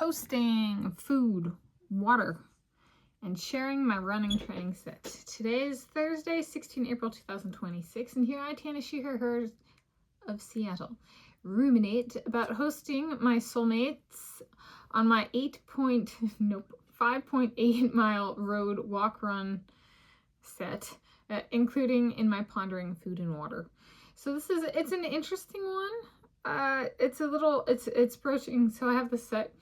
hosting, food, water, and sharing my running training set. Today is Thursday, 16 April 2026, and here I, Tanis, she, her, hers of Seattle, ruminate about hosting my soulmates on my 5.8 mile road walk run set, including in my pondering food and water. So it's an interesting one. It's approaching, so I have the set.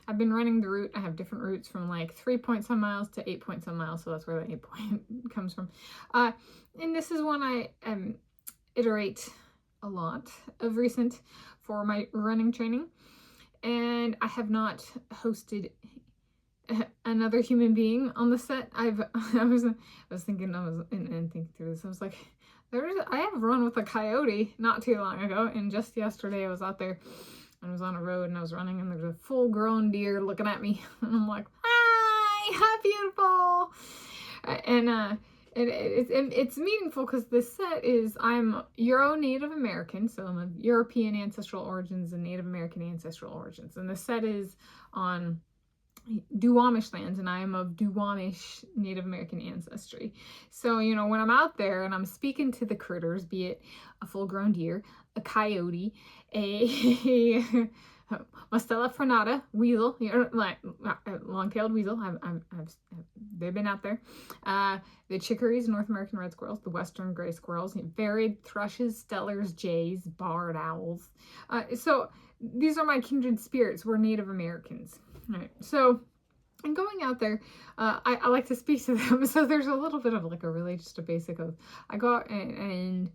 I've been running the route. I have different routes from like 3 point some miles to 8 point some miles. So that's where the 8 point comes from. And this is one I iterate a lot of recent for my running training. And I have not hosted another human being on the set. I was thinking through this. I was like, I have run with a coyote not too long ago, and just yesterday I was out there and I was on a road and I was running, and there's a full-grown deer looking at me, and I'm like, "Hi, how beautiful!" And it's meaningful because this set is I'm Euro-Native American, so I'm of European ancestral origins and Native American ancestral origins, and the set is on Duwamish lands, and I am of Duwamish Native American ancestry. So, you know, when I'm out there and I'm speaking to the critters, be it a full-grown deer, a coyote, a Mustela frenata weasel, you know, like long-tailed weasel, they've been out there. The chickarees, North American red squirrels, the western gray squirrels, varied thrushes, stellars, jays, barred owls. So these are my kindred spirits. We're Native Americans. All right, so I'm going out there. I like to speak to them, so there's a little bit of like a really just a basic of I go out and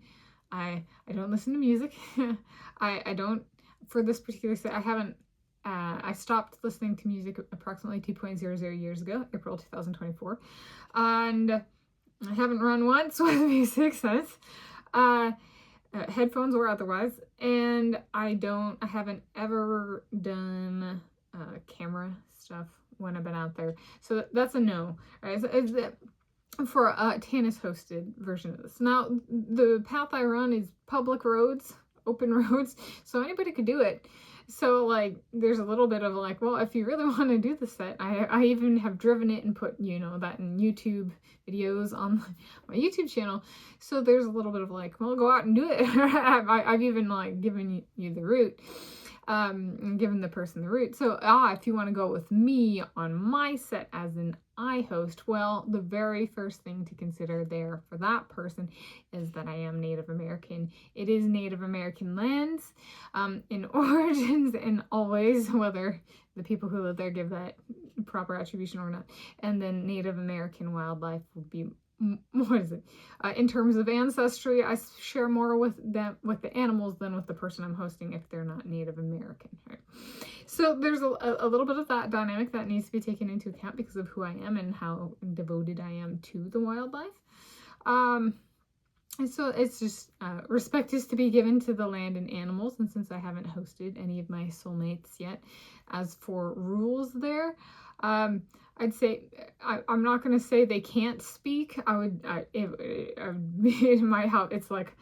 I don't listen to music. I don't, for this particular set, I haven't. I stopped listening to music approximately 2.00 years ago, April 2024, and I haven't run once with music since. Headphones or otherwise, and I haven't ever done camera stuff when I've been out there, so that's a no. Right, so for a Tanis hosted version of this. Now the path I run is public roads, open roads, so anybody could do it. So like there's a little bit of like, well, if you really want to do the set, I even have driven it and put, you know, that in YouTube videos on my YouTube channel. So there's a little bit of like, well, go out and do it. I've even like given you the route, given the person the route. So if you want to go with me on my set as an I host, well, the very first thing to consider there for that person is that I am Native American. It is Native American lands, in origins and always, whether the people who live there give that proper attribution or not. And then Native American wildlife would be, what is it? In terms of ancestry, I share more with the animals than with the person I'm hosting if they're not Native American. Right? So there's a little bit of that dynamic that needs to be taken into account because of who I am and how devoted I am to the wildlife. And so it's just respect is to be given to the land and animals. And since I haven't hosted any of my soulmates yet, as for rules there, I'd say I'm not going to say they can't speak. It might help. It's like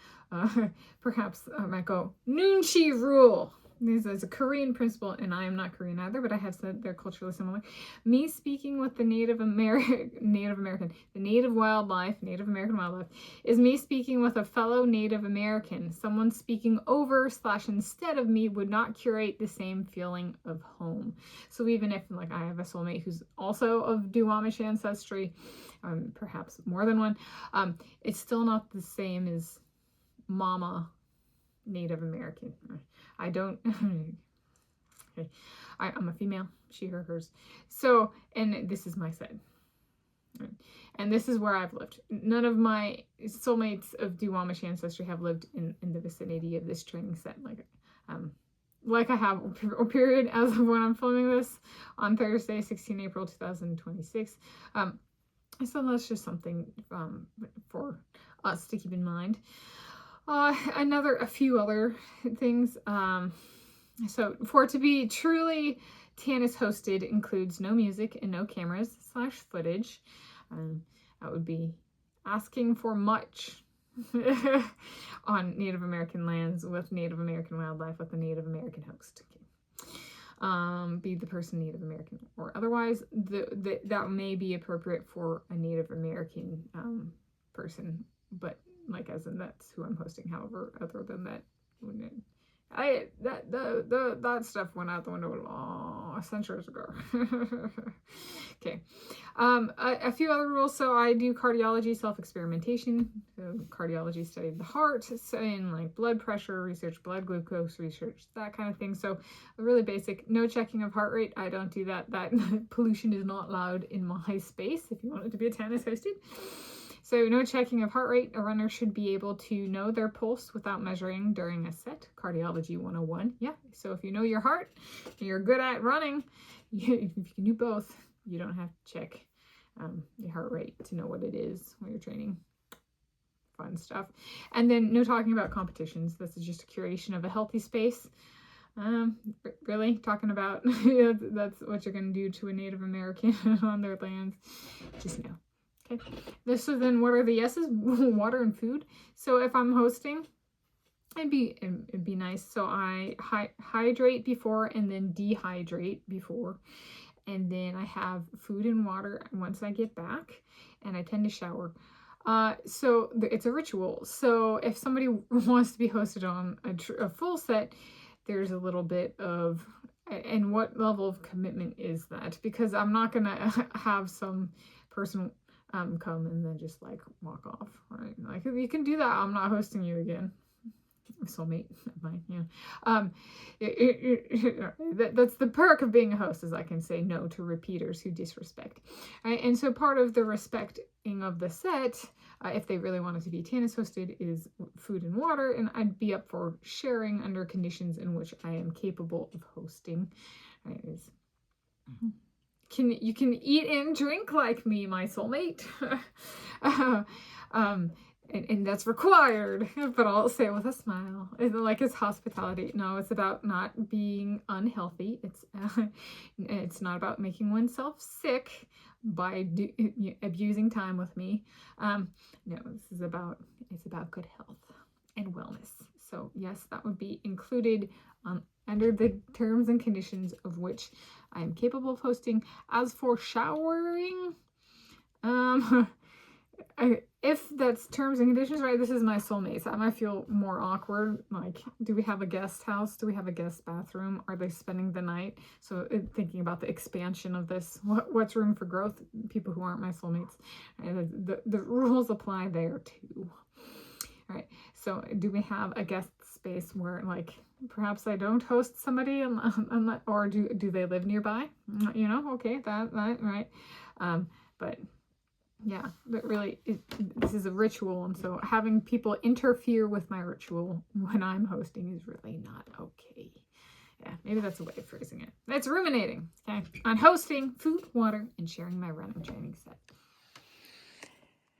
perhaps I might go Nunchi rule. This is a Korean principle, and I am not Korean either, but I have said they're culturally similar. Me speaking with the Native American, the Native American wildlife, is me speaking with a fellow Native American. Someone speaking over / instead of me would not curate the same feeling of home. So even if like I have a soulmate who's also of Duwamish ancestry, perhaps more than one, it's still not the same as Mama Native American. I don't. Okay. I'm a female. She, her, hers. So, and this is my set. And this is where I've lived. None of my soulmates of Duwamish ancestry have lived in the vicinity of this training set. Like I have a period as of when I'm filming this on Thursday, 16 April 2026. So that's just something for us to keep in mind. A few other things. So for it to be truly Tanis hosted includes no music and no cameras / footage. That would be asking for much on Native American lands with Native American wildlife with a Native American host. Okay. be the person Native American or otherwise. That may be appropriate for a Native American person, but like as in that's who I'm hosting. However, other than that, that stuff went out the window centuries ago. Okay. A few other rules. So I do cardiology, self-experimentation. So cardiology study of the heart, and like blood pressure research, blood glucose research, that kind of thing. So really basic. No checking of heart rate. I don't do that. That pollution is not allowed in my space if you want it to be a Tanis hosted. So no checking of heart rate. A runner should be able to know their pulse without measuring during a set. Cardiology 101. Yeah. So if you know your heart and you're good at running, if you can do both, you don't have to check your heart rate to know what it is when you're training. Fun stuff. And then no talking about competitions. This is just a curation of a healthy space. Really talking about that's what you're going to do to a Native American on their lands. Just know. Okay. So then what are the yeses? Water and food. So if I'm hosting, it'd be nice. So I hydrate before and then dehydrate before. And then I have food and water once I get back, and I tend to shower. So it's a ritual. So if somebody wants to be hosted on a full set, there's a little bit of, and what level of commitment is that? Because I'm not going to have some person come and then just like walk off, right? Like, if you can do that, I'm not hosting you again. Soulmate of mine, that's the perk of being a host, is I can say no to repeaters who disrespect. Right? And so part of the respecting of the set, if they really wanted to be Tanis hosted, is food and water, and I'd be up for sharing under conditions in which I am capable of hosting. Right? You can eat and drink like me, my soulmate. And that's required, but I'll say it with a smile. It's hospitality. No, it's about not being unhealthy. It's not about making oneself sick by abusing time with me. No, it's about good health and wellness. So yes, that would be included under the terms and conditions of which I am capable of hosting. As for showering, if that's terms and conditions, right, this is my soulmate. So I might feel more awkward. Like, do we have a guest house? Do we have a guest bathroom? Are they spending the night? So thinking about the expansion of this, what's room for growth? People who aren't my soulmates. Right? The rules apply there too. All right. So do we have a guest space where, like, perhaps I don't host somebody, or do they live nearby? Okay, that right. But yeah, but really, this is a ritual, and so having people interfere with my ritual when I'm hosting is really not okay. Yeah, maybe that's a way of phrasing it. It's ruminating, okay, on hosting, food, water, and sharing my running training set.